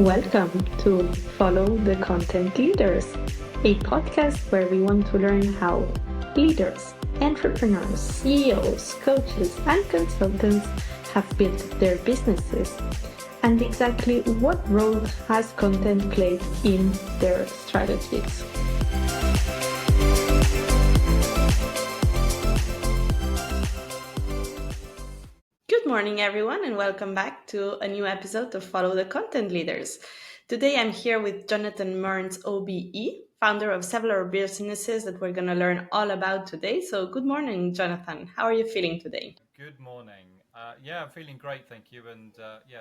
Welcome to Follow the Content Leaders, a podcast where we want to learn how leaders, entrepreneurs, CEOs, coaches, and consultants have built their businesses and exactly what role has content played in their strategies. Good morning, everyone, and welcome back to a new episode of Follow the Content Leaders. Today, I'm here with Jonathan Mearns O.B.E, founder of several businesses that we're going to learn all about today. So, good morning, Jonathan. How are you feeling today? Good morning. I'm feeling great, thank you. And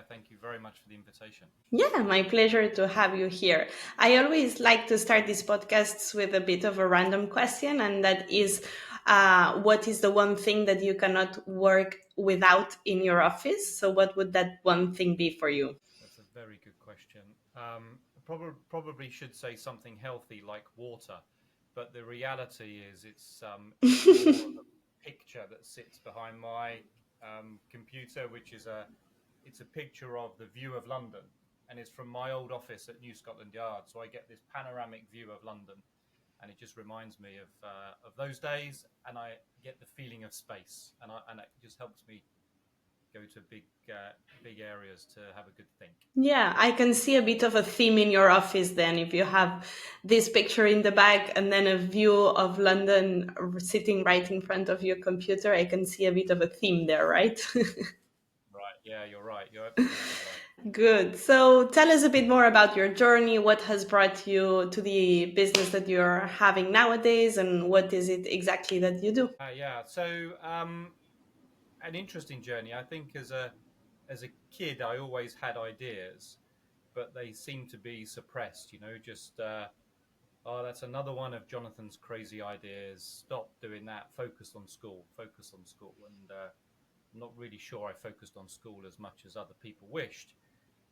thank you very much for the invitation. Yeah, my pleasure to have you here. I always like to start these podcasts with a bit of a random question, and that is what is the one thing that you cannot work without in your office? So, what would that one thing be for you? That's a very good question. Probably should say something healthy like water, but the reality is it's more of a picture that sits behind my computer, which is it's a picture of the view of London, and it's from my old office at New Scotland Yard. So I get this panoramic view of London, and it just reminds me of those days, and I get the feeling of space, and it just helps me go to big areas to have a good think. Yeah, I can see a bit of a theme in your office then. If you have this picture in the back and then a view of London sitting right in front of your computer, I can see a bit of a theme there, right? Right. Yeah, you're right. You're absolutely right. Good. So tell us a bit more about your journey. What has brought you to the business that you're having nowadays, and what is it exactly that you do? So an interesting journey. I think as a kid, I always had ideas, but they seem to be suppressed. Just oh, that's another one of Jonathan's crazy ideas. Stop doing that. Focus on school. Focus on school. And I'm not really sure I focused on school as much as other people wished.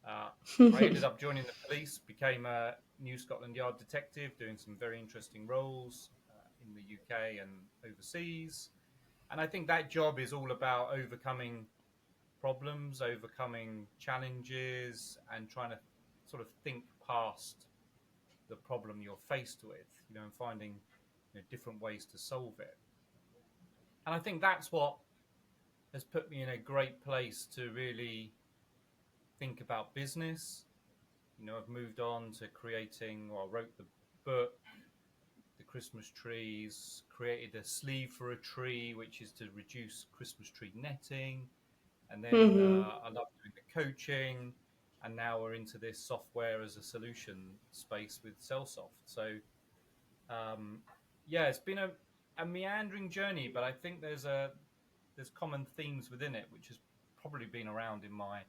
Uh, I ended up joining the police, became a New Scotland Yard detective, doing some very interesting roles in the UK and overseas. And I think that job is all about overcoming problems, overcoming challenges, and trying to sort of think past the problem you're faced with, and finding different ways to solve it. And I think that's what has put me in a great place to really think about business. I've moved on to creating, or I wrote the book, The Christmas Trees, created a sleeve for a tree, which is to reduce Christmas tree netting. And then Hmm. I love doing the coaching. And now we're into this software as a solution space with Cellsoft. So, it's been a meandering journey, but I think there's common themes within it, which has probably been around in my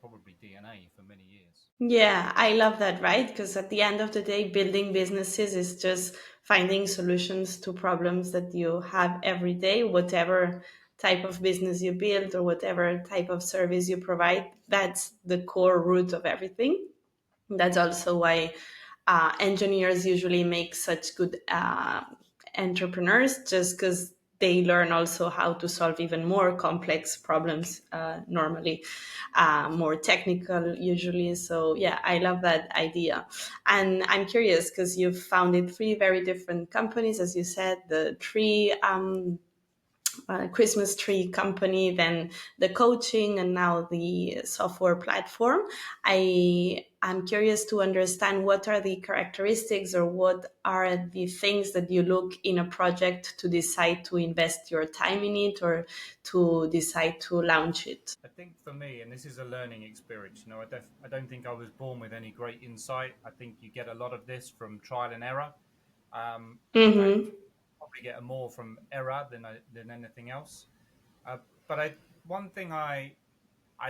probably DNA for many years. Yeah, I love that, right? Because at the end of the day, building businesses is just finding solutions to problems that you have every day, whatever type of business you build or whatever type of service you provide. That's the core root of everything. That's also why engineers usually make such good entrepreneurs, just because they learn also how to solve even more complex problems normally, more technical usually. So yeah, I love that idea. And I'm curious because you've founded three very different companies, as you said, the three Christmas tree company, then the coaching, and now the software platform. I'm curious to understand what are the characteristics or what are the things that you look in a project to decide to invest your time in it or to decide to launch it. I think for me, and this is a learning experience, I don't think I was born with any great insight. I think you get a lot of this from trial and error. In fact, Mm-hmm. probably get more from error than anything else. But one thing I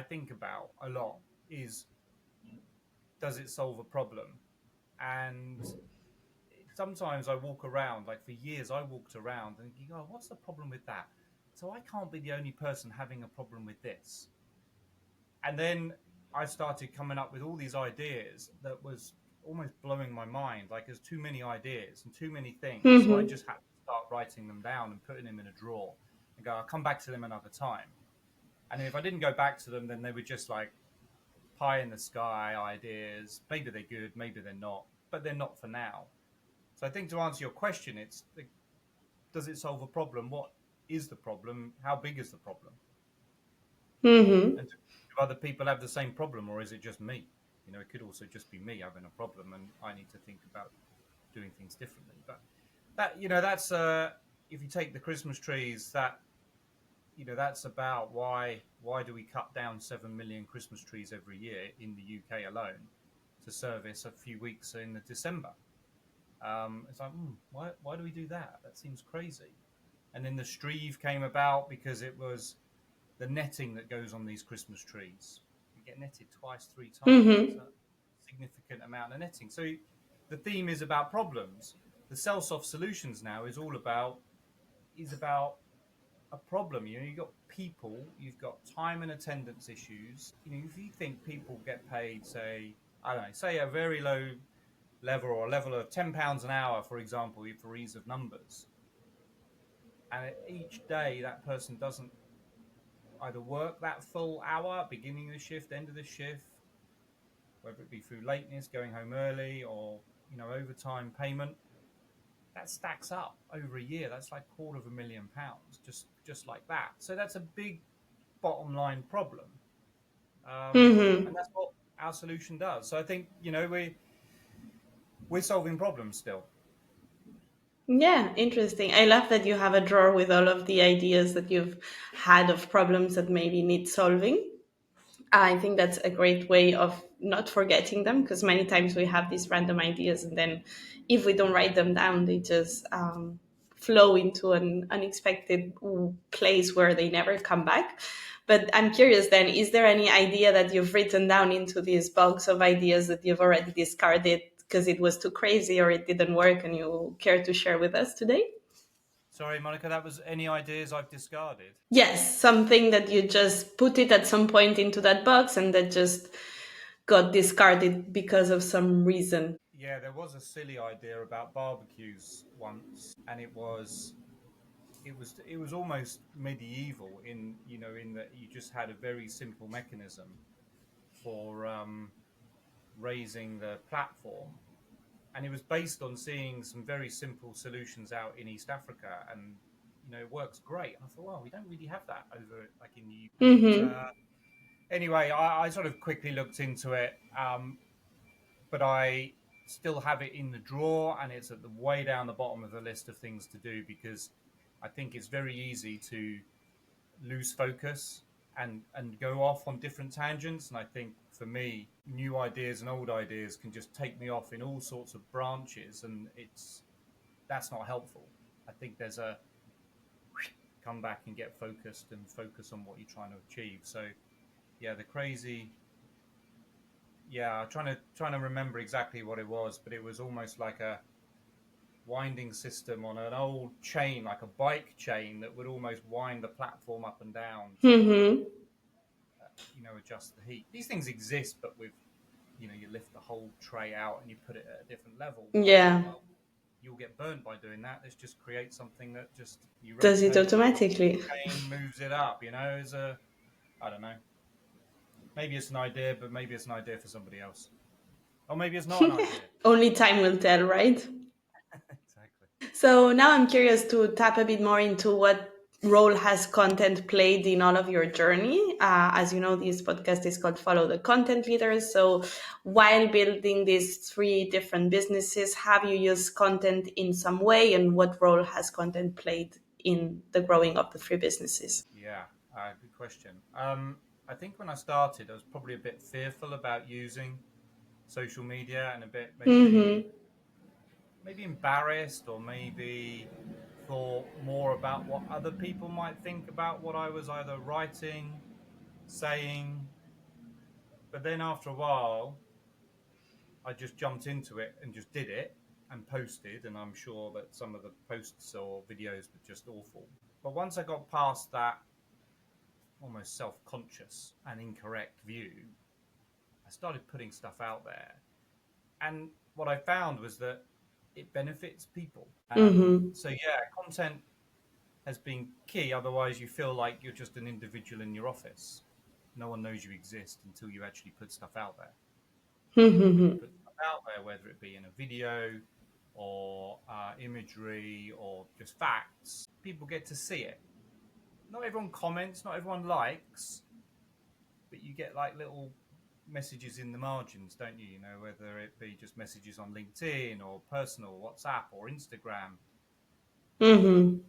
think about a lot is, does it solve a problem? And sometimes I walk around, like for years, I walked around and thinking, oh, what's the problem with that? So I can't be the only person having a problem with this. And then I started coming up with all these ideas that was almost blowing my mind. Like there's too many ideas and too many things. So I Mm-hmm. just had to start writing them down and putting them in a drawer and go, I'll come back to them another time. And if I didn't go back to them, then they would just like pie in the sky ideas. Maybe they're good, maybe they're not, but they're not for now. So I think to answer your question, it's does it solve a problem? What is the problem? How big is the problem? Mm-hmm. And do other people have the same problem, or is it just me? It could also just be me having a problem, and I need to think about doing things differently. But that's if you take the Christmas trees, that's about why do we cut down 7 million Christmas trees every year in the UK alone to service a few weeks in the December? It's like, why do we do that? That seems crazy. And then the Streve came about because it was the netting that goes on these Christmas trees. You get netted twice, three times. That's Mm-hmm. a significant amount of netting. So the theme is about problems. The Cellsoft solutions now is about a problem. You've got people, you've got time and attendance issues. If you think people get paid, say, I don't know, say a very low level or a level of £10 an hour, for example, for ease of numbers, and each day that person doesn't either work that full hour, beginning of the shift, end of the shift, whether it be through lateness, going home early, or overtime payment, that stacks up over a year. That's like £250,000, just like that. So that's a big bottom line problem, Mm-hmm. and that's what our solution does. So I think we're solving problems still. Yeah, interesting. I love that you have a drawer with all of the ideas that you've had of problems that maybe need solving. I think that's a great way of not forgetting them, because many times we have these random ideas, and then if we don't write them down, they just flow into an unexpected place where they never come back. But I'm curious then, is there any idea that you've written down into these box of ideas that you've already discarded because it was too crazy or it didn't work and you care to share with us today? Sorry, Monica, that was any ideas I've discarded. Yes, something that you just put it at some point into that box and that just got discarded because of some reason. Yeah, there was a silly idea about barbecues once, and it was almost medieval in that you just had a very simple mechanism for raising the platform, and it was based on seeing some very simple solutions out in East Africa, and it works great. And I thought, well, we don't really have that over like in the UK. And Mm-hmm. anyway, I sort of quickly looked into it, but I still have it in the drawer, and it's at the way down the bottom of the list of things to do because I think it's very easy to lose focus and go off on different tangents. And I think for me, new ideas and old ideas can just take me off in all sorts of branches, and that's not helpful. I think there's a come back and get focused and focus on what you're trying to achieve. So yeah, the crazy. Yeah, trying to remember exactly what it was, but it was almost like a winding system on an old chain, like a bike chain that would almost wind the platform up and down to Mm-hmm. adjust the heat. These things exist, but with you lift the whole tray out and you put it at a different level. But I thought, Yeah. well, you'll get burnt by doing that. Let's just create something that just you Does it rotate automatically? chain, moves it up. As a I don't know. Maybe it's an idea, but maybe it's an idea for somebody else, or maybe it's not an idea. Only time will tell, right? Exactly. So now I'm curious to tap a bit more into what role has content played in all of your journey. As you know, this podcast is called Follow the Content Leaders. So while building these three different businesses, have you used content in some way, and what role has content played in the growing of the three businesses? Yeah, good question. I think when I started, I was probably a bit fearful about using social media and a bit maybe Mm-hmm. maybe embarrassed or maybe thought more about what other people might think about what I was either writing, saying. But then after a while, I just jumped into it and just did it and posted. And I'm sure that some of the posts or videos were just awful. But once I got past that almost self conscious and incorrect view, I started putting stuff out there. And what I found was that it benefits people. Mm-hmm. So, yeah, content has been key. Otherwise, you feel like you're just an individual in your office. no one knows you exist until you actually put stuff out there. And when you Mhm. put stuff out there, whether it be in a video or imagery or just facts, people get to see it. Not everyone comments, not everyone likes, but you get like little messages in the margins, don't you? You know, whether it be just messages on LinkedIn or personal WhatsApp or Instagram. Mhm.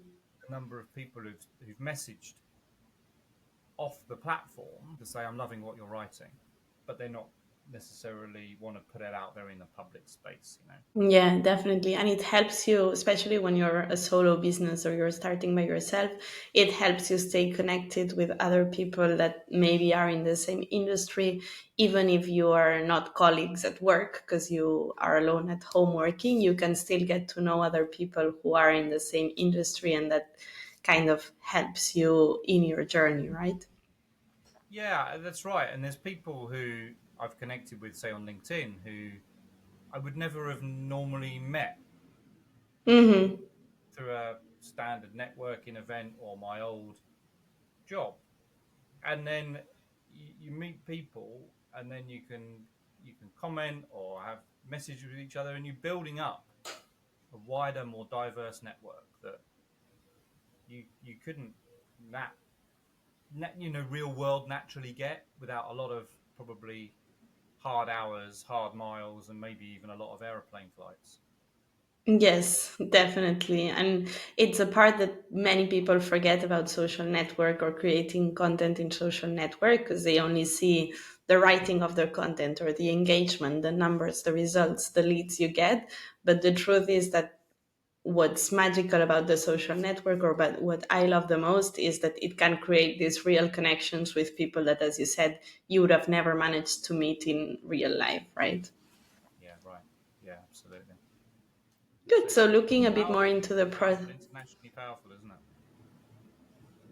The number of people who've messaged off the platform to say, I'm loving what you're writing, but they're not necessarily want to put it out there in a public space, you know? Yeah, definitely. And it helps you, especially when you're a solo business or you're starting by yourself, it helps you stay connected with other people that maybe are in the same industry, even if you are not colleagues at work because you are alone at home working, you can still get to know other people who are in the same industry, and that kind of helps you in your journey, right? Yeah, that's right. And there's people who I've connected with, say, on LinkedIn, who I would never have normally met Mm-hmm. through a standard networking event or my old job. And then you meet people, and then you can comment or have messages with each other, and you're building up a wider, more diverse network that you couldn't that real world naturally get without a lot of probably hard hours, hard miles, and maybe even a lot of aeroplane flights. Yes, definitely. And it's a part that many people forget about social network or creating content in social network because they only see the writing of their content or the engagement, the numbers, the results, the leads you get. But the truth is that what's magical about the social network, or but what I love the most, is that it can create these real connections with people that, as you said, you would have never managed to meet in real life, right? Yeah, right. Yeah, absolutely. Good. So looking a bit more Powerful, into the powerful, internationally powerful, isn't it?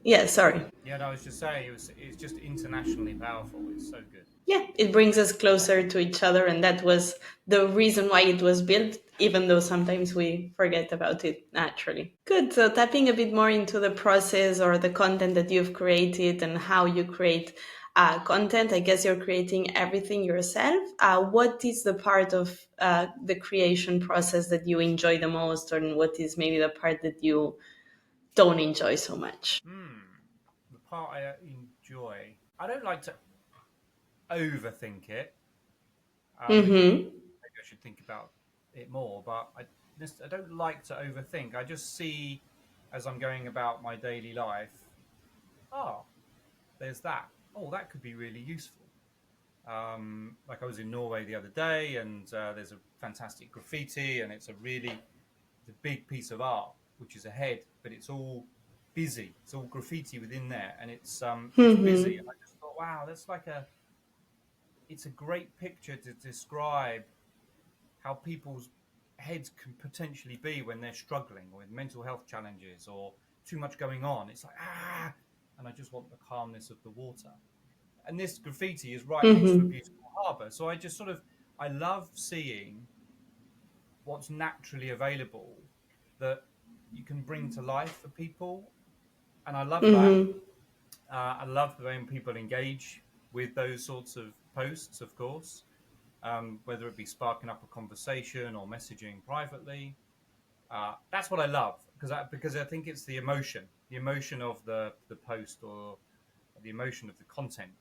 yeah, sorry. Yeah, no, I was just saying it's just internationally powerful. It's so good. Yeah, it brings us closer to each other, and that was the reason why it was built, even though sometimes we forget about it naturally. Good. So, tapping a bit more into the process or the content that you've created and how you create content, I guess you're creating everything yourself. What is the part of the creation process that you enjoy the most, and what is maybe the part that you don't enjoy so much? The part I enjoy, I don't like to overthink it. Maybe Mm-hmm. I should think about it more, but I don't like to overthink. I just see as I'm going about my daily life. Oh, there's that. Oh, that could be really useful. Like I was in Norway the other day, and there's a fantastic graffiti, and it's a big piece of art, which is a head, but it's all busy. It's all graffiti within there, and it's busy. And Mm-hmm. I just thought, wow, it's a great picture to describe how people's heads can potentially be when they're struggling with mental health challenges or too much going on. It's like and I just want the calmness of the water. And this graffiti is right next to a Mm-hmm. beautiful harbour, so I love seeing what's naturally available that you can bring to life for people, and I love that. Mm-hmm. I love when people engage with those sorts of posts, of course, whether it be sparking up a conversation or messaging privately. That's what I love because I think it's the emotion of the post or the emotion of the content.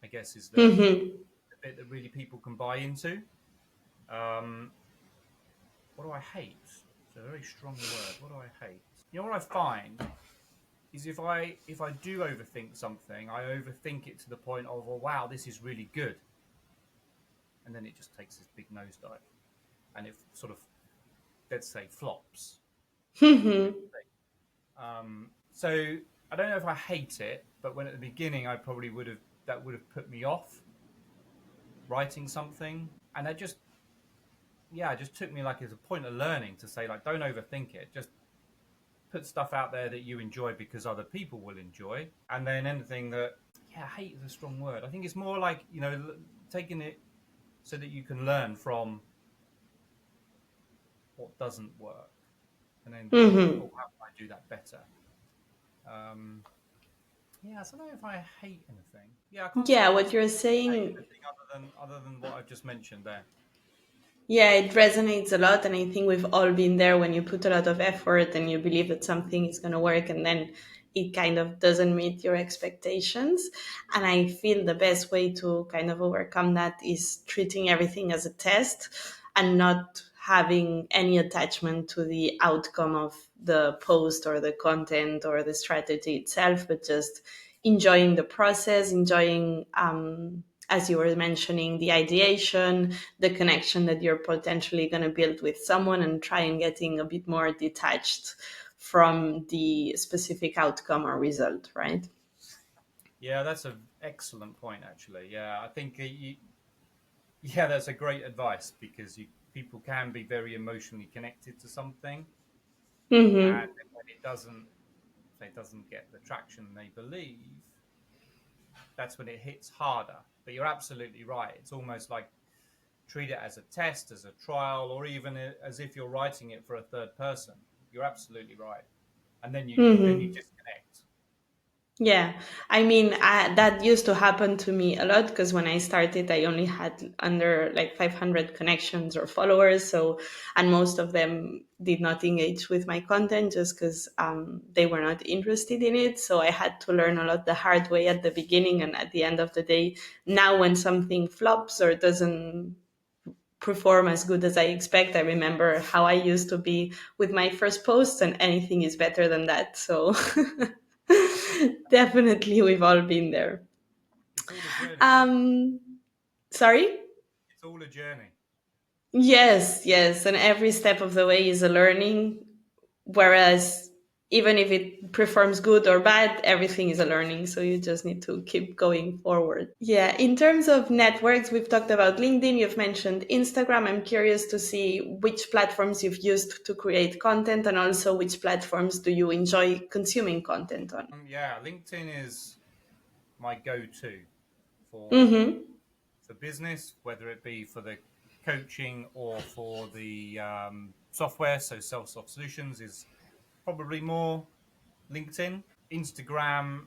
I guess is Mm-hmm. the bit that really people can buy into. Um, what do I hate? It's a very strong word. What do I hate? You know what I find is if I do overthink something, I overthink it to the point of, oh wow, this is really good, and then it just takes this big nosedive, and it sort of, let's say, flops. Maybe. Mm-hmm. So I don't know if I hate it, but when at the beginning I probably would have put me off writing something, and I just yeah, it just took me like as a point of learning to say like don't overthink it, just put stuff out there that you enjoy because other people will enjoy, and then anything that yeah, hate is a strong word. I think it's more like taking it so that you can learn from what doesn't work, and then think, Mm-hmm. oh, how can I do that better? Um, Yeah, I don't know if I hate anything. Yeah, I can't say Yeah, I what you're necessarily hate saying, anything other than what I've just mentioned there. yeah, it resonates a lot. And I think we've all been there when you put a lot of effort and you believe that something is going to work and then it kind of doesn't meet your expectations. And I feel the best way to kind of overcome that is treating everything as a test and not having any attachment to the outcome of the post or the content or the strategy itself, but just enjoying the process, enjoying, as you were mentioning, the ideation, the connection that you're potentially going to build with someone, and try and getting a bit more detached from the specific outcome or result, right? Yeah, that's an excellent point, actually. Yeah, I think yeah, that's a great advice because people can be very emotionally connected to something, and Mm-hmm. then when it doesn't, if it doesn't get the traction they believe, that's when it hits harder. But you're absolutely right. It's almost like treat it as a test, as a trial, or even as if you're writing it for a third person. You're absolutely right, and then you Mm-hmm. disconnect. Yeah, I mean, that used to happen to me a lot because when I started, I only had under like 500 connections or followers. So, and most of them did not engage with my content just because they were not interested in it. So I had to learn a lot the hard way at the beginning. And at the end of the day, now when something flops or doesn't perform as good as I expect, I remember how I used to be with my first post, and anything is better than that. So definitely, we've all been there. It's all a journey, right? Um, sorry? It's all a journey. Yes, yes. And every step of the way is a learning. Whereas, even if it performs good or bad, everything is a learning. So you just need to keep going forward. Yeah, in terms of networks, we've talked about LinkedIn, you've mentioned Instagram. I'm curious to see which platforms you've used to create content and also which platforms do you enjoy consuming content on. Yeah, LinkedIn is my go-to for Mm-hmm. for business, whether it be for the coaching or for the software. So Self-Soft Solutions is probably more LinkedIn. Instagram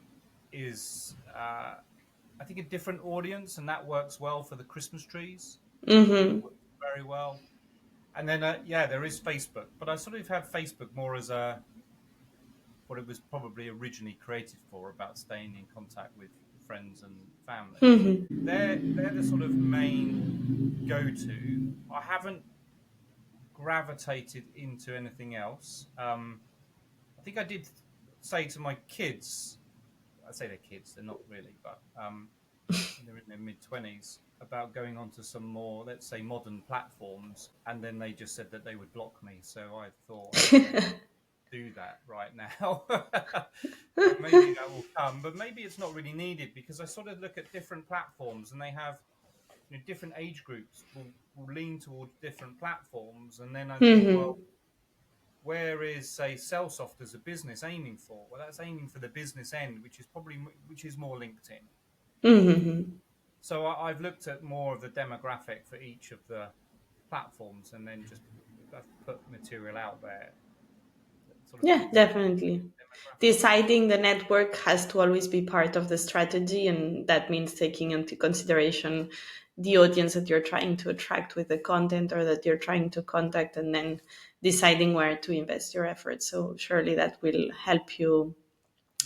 is, I think, a different audience, and that works well for the Christmas trees. It Mm-hmm. works very well. And then, yeah, there is Facebook, but I sort of have Facebook more as a what it was probably originally created for, about staying in contact with friends and family. Mm-hmm. They're the sort of main go to. I haven't gravitated into anything else. I think I did say to my kids, I say they're kids, they're not really, but when they're in their mid 20s, about going onto some more, let's say, modern platforms, and then they just said that they would block me. So I thought I don't want to do that right now. But maybe that will come. But maybe it's not really needed because I sort of look at different platforms and they have, different age groups will lean towards different platforms, and then I think, well, Mm-hmm. where is, say, Cellsoft as a business aiming for? Well, that's aiming for the business end, which is more LinkedIn. Mm-hmm. So I've looked at more of the demographic for each of the platforms, and then just I've put material out there that sort of Yeah, fits that definitely. demographic. Deciding the network has to always be part of the strategy, and that means taking into consideration the audience that you're trying to attract with the content or that you're trying to contact, and then deciding where to invest your efforts. So, surely that will help you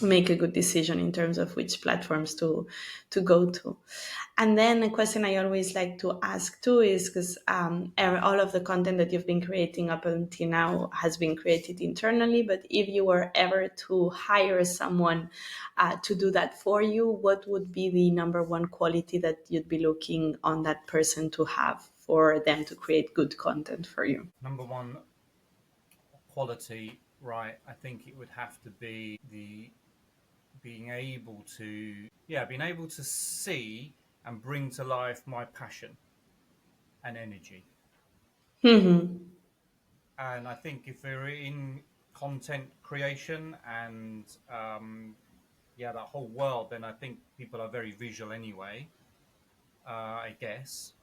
make a good decision in terms of which platforms to go to. And then a question I always like to ask too is because all of the content that you've been creating up until now has been created internally, but if you were ever to hire someone to do that for you, what would be the number one quality that you'd be looking on that person to have for them to create good content for you? Number one, quality, right? I think it would have to be the being able to see and bring to life my passion and energy. Hmm. And I think if we're in content creation and yeah, that whole world, then I think people are very visual anyway. I guess.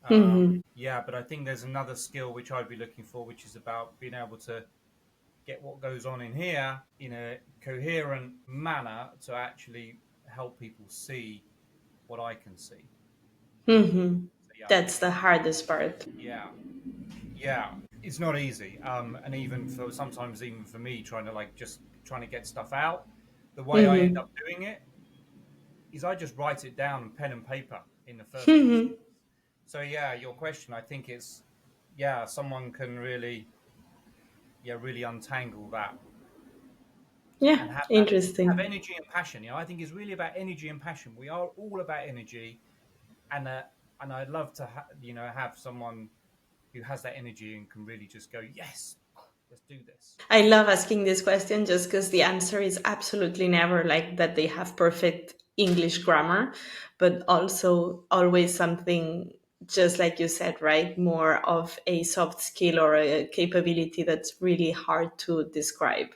Yeah, but I think there's another skill which I'd be looking for, which is about being able to get what goes on in here in a coherent manner to actually help people see what I can see. Hmm. So yeah, I That's think the hardest part. yeah, yeah, it's not easy. And even for sometimes, even for me, trying to like just trying to get stuff out, the way I end Hmm. up doing it is I just write it down on pen and paper in the first instance. Hmm. So yeah, your question, I think it's yeah, someone can really yeah really untangle that Yeah, and have that have interesting. energy and passion. You know, I think it's really about energy and passion. We are all about energy, and I'd love to have someone who has that energy and can really just go yes, let's do this. I love asking this question just because the answer is absolutely never like that they have perfect English grammar, but also always something just like you said, right? More of a soft skill or a capability that's really hard to describe.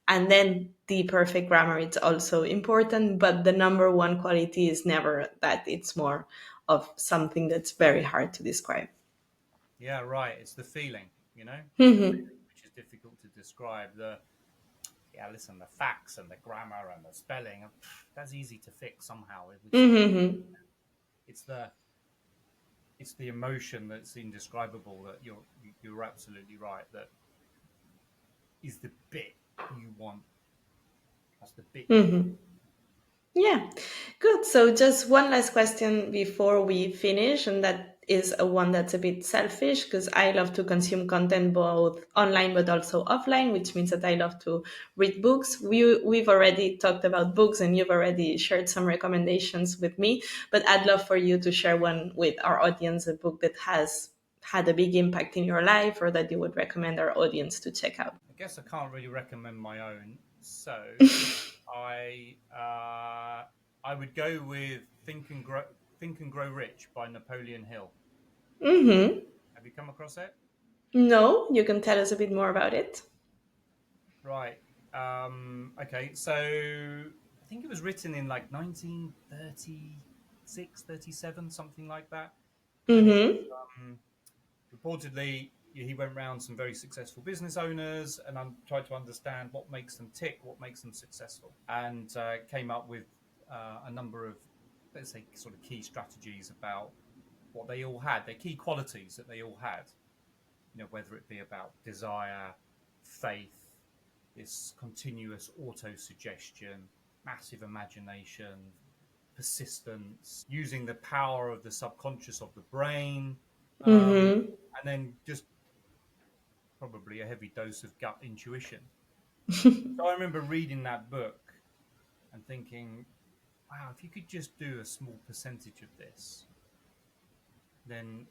And then the perfect grammar is also important, but the number one quality is never that. It's more of something that's very hard to describe. Yeah, right. It's the feeling, you know, it's the Hmm. feeling which is difficult to describe. The yeah, listen, the facts and the grammar and the spelling, that's easy to fix somehow with some. Hmm. It's the it's the emotion that's indescribable that you're absolutely right. That is the bit you want. That's the bit you want. Hmm. Yeah, good. So, just one last question before we finish, and that is a one that's a bit selfish because I love to consume content both online but also offline, which means that I love to read books. We've already talked about books, and you've already shared some recommendations with me, but I'd love for you to share one with our audience, a book that has had a big impact in your life, or that you would recommend our audience to check out. I guess I can't really recommend my own, so I I would go with Think and Grow Rich by Napoleon Hill. Mm-hmm. Have you come across it? No, you can tell us a bit more about it. Right. Okay. So I think it was written in like 1936, 37, something like that. And it Mm-hmm. um, reportedly he went around some very successful business owners and tried to understand what makes them tick, what makes them successful, and came up with a number of, let's say, sort of key strategies about what they all had, their key qualities that they all had. You know, whether it be about desire, faith, this continuous auto suggestion, massive imagination, persistence, using the power of the subconscious of the brain, Mm-hmm. and then just probably a heavy dose of gut intuition. So I remember reading that book and thinking, wow, if you could just do a small percentage of this, then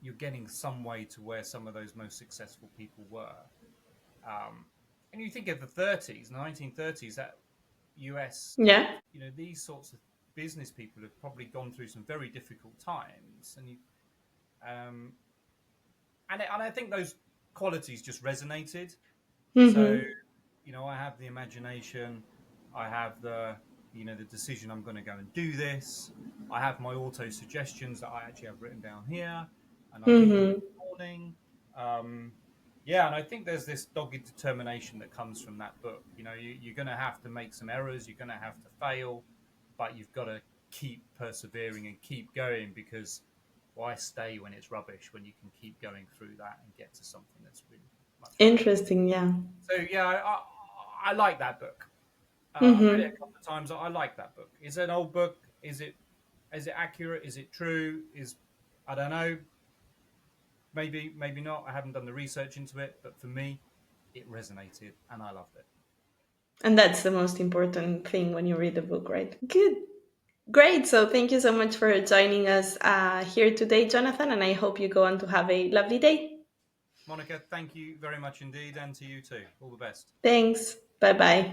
you're getting some way to where some of those most successful people were. Um, and you think of the 30s, 1930s, that US, Yeah. these sorts of business people have probably gone through some very difficult times, um, and I think those qualities just resonated. So, Mm-hmm. I have the imagination, I have the decision I'm going to go and do this. I have my auto suggestions that I actually have written down here, and I read them Mm-hmm. in the morning. Um, yeah, and I think there's this dogged determination that comes from that book. You're going to have to make some errors, you're going to have to fail, but you've got to keep persevering and keep going because why stay when it's rubbish when you can keep going through that and get to something that's really much better. Interesting. Yeah. So yeah, I like that book. I've read it a Mm-hmm. couple of times. I like that book. It's an old book. Is it accurate? Is it true? I don't know. Maybe not. I haven't done the research into it, but for me, it resonated and I loved it. And that's the most important thing when you read a book, right? Good. Great. So thank you so much for joining us here today, Jonathan. And I hope you go on to have a lovely day. Monica, thank you very much indeed, and to you too. All the best. Thanks. Bye bye.